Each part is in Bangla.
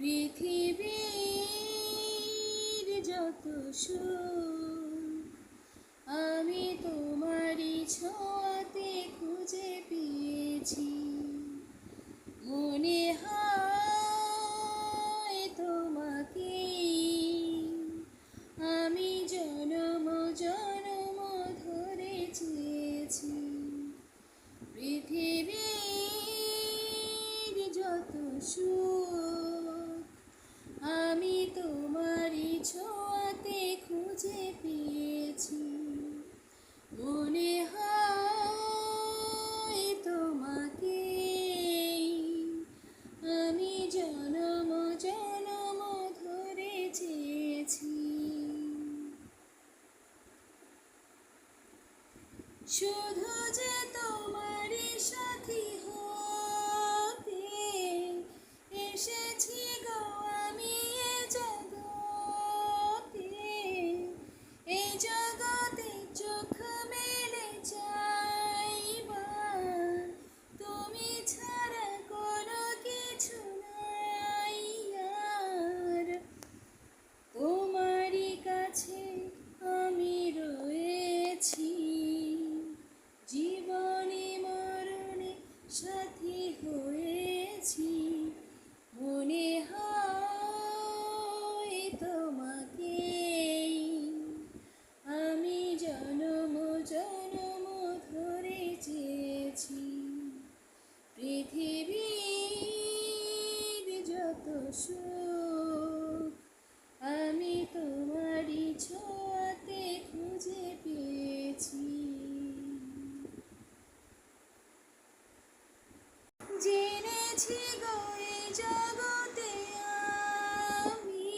পৃথিবীর যত সুখ আমি তোমারই ছোঁয়াতে খুঁজে পেয়েছি। মনে হয় তোমাকে আমি জনম জনম ধরে চেয়েছি। পৃথিবীর যত সুখ আমি তোমারই ছোঁয়াতে খুঁজে পেয়েছি। মনে হয় তোমাকে আমি জনম জনম ধরে চেয়েছি। শুধু যে তোমারই সাথী হতে এসেছি গো আমি এ জগতে। এই জগতে চোখ মেলে চাইবার তুমি ছাড়া কোনো কিছু নাই আর। তোমারই কাছে আমি রয়েছি, জীবনে মরণে সাথী হয়েছি। মনে হয় তোমাকে আমি জনম জনম ধরে চেয়েছি। পৃথিবীর যত সুখ আমি তোমারই ছোঁয়াতে খুঁজে পেয়েছি। জেনেছি গো এই জগতে আমি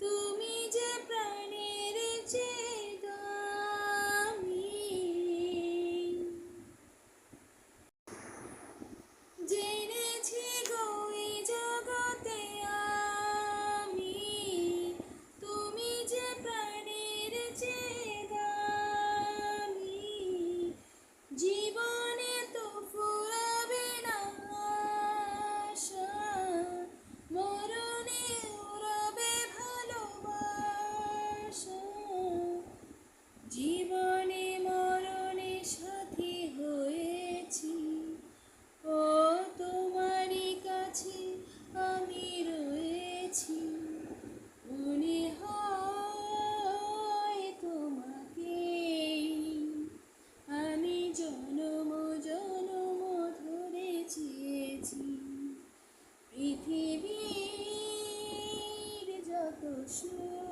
তুমি যে প্রাণের চেয়ে দামি। জেনেছি গো এই জগতে আমি তুমি যে প্রাণের চেয়ে দামি। জীবনে তো ফুরাবে না আশা, মরণে রবে ভালোবাসা। জীবনে মরণে সাথী হয়েছি, ও তোমারই কাছে আমি রয়েছি। মনে হয় তোমাকে আমি জনম জনম ধরে চেয়েছি। পৃথিবীর যত সুখ